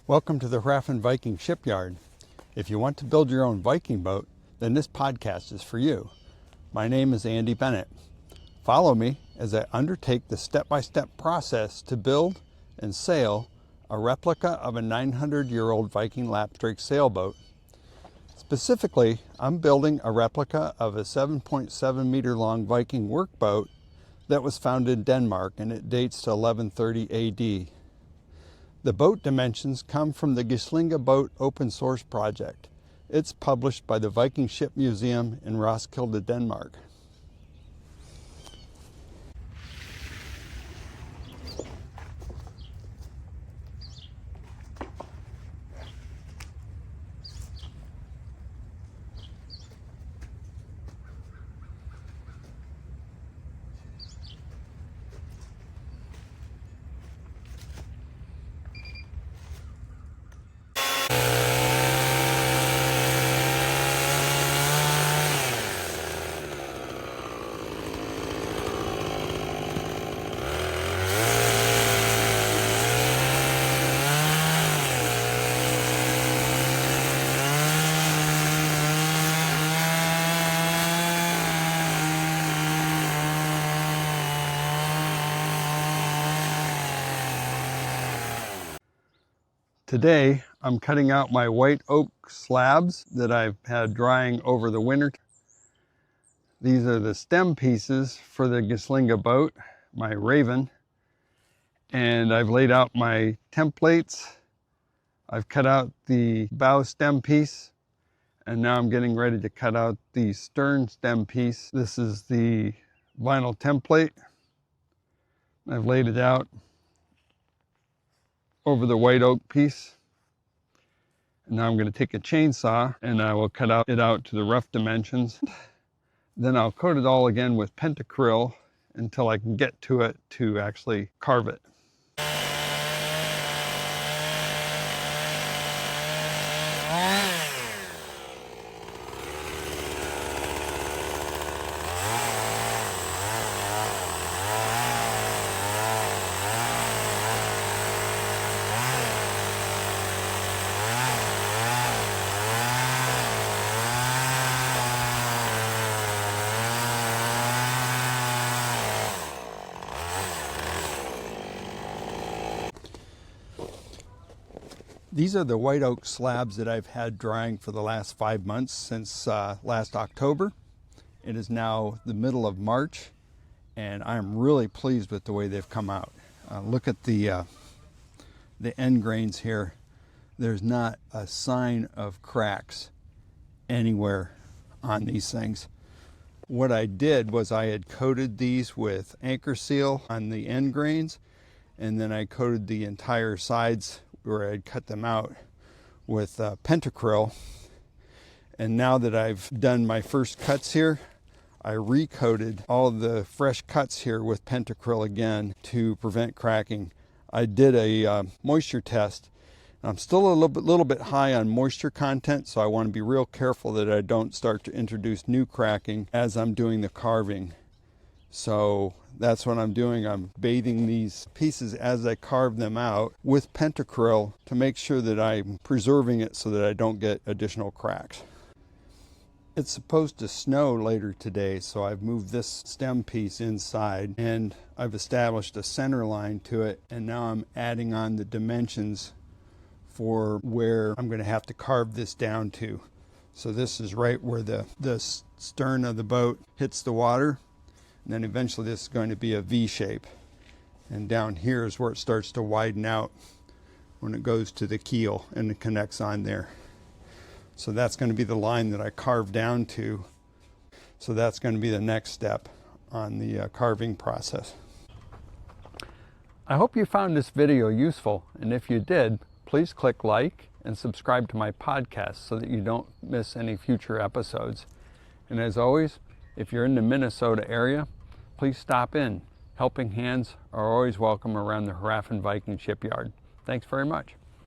Welcome to the Viking Shipyard. If you want to build your own Viking boat, then this podcast is for you. My name is Andy Bennett. Follow me as I undertake the step-by-step process to build and sail a replica of a 900-year-old Viking lapstrake sailboat. Specifically, I'm building a replica of a 7.7 meter long Viking workboat that was found in Denmark, and it dates to 1130 AD. The boat dimensions come from the Gislinge boat open source project. It's published by the Viking Ship Museum in Roskilde, Denmark. Today, I'm cutting out my white oak slabs that I've had drying over the winter. These are the stem pieces for the Gislinge boat, my Raven. And I've laid out my templates. I've cut out the bow stem piece. And now I'm getting ready to cut out the stern stem piece. This is the vinyl template. I've laid it out over the white oak piece. And now I'm going to take a chainsaw and I will cut it out to the rough dimensions. Then I'll coat it all again with pentacryl until I can get to it to actually carve it. These are the white oak slabs that I've had drying for the last 5 months since last October. It is now the middle of March, and I'm really pleased with the way they've come out. Look at the end grains here. There's not a sign of cracks anywhere on these things. What I did was I had coated these with anchor seal on the end grains, and then I coated the entire sides where I'd cut them out with pentacryl. And now that I've done my first cuts here, I recoated all the fresh cuts here with pentacryl again to prevent cracking. I did a moisture test. I'm still a little bit high on moisture content, so I want to be real careful that I don't start to introduce new cracking as I'm doing the carving. So that's what I'm doing. I'm bathing these pieces as I carve them out with pentacryl to make sure that I'm preserving it so that I don't get additional cracks. It's supposed to snow later today, so I've moved this stem piece inside and I've established a center line to it, and now I'm adding on the dimensions for where I'm going to have to carve this down to. So this is right where the stern of the boat hits the water. And then eventually this is going to be a V shape. And down here is where it starts to widen out when it goes to the keel and it connects on there. So that's going to be the line that I carve down to. So that's going to be the next step on the carving process. I hope you found this video useful, and if you did, please click like and subscribe to my podcast so that you don't miss any future episodes. And as always, if you're in the Minnesota area, please stop in. Helping hands are always welcome around the Viking Shipyard. Thanks very much.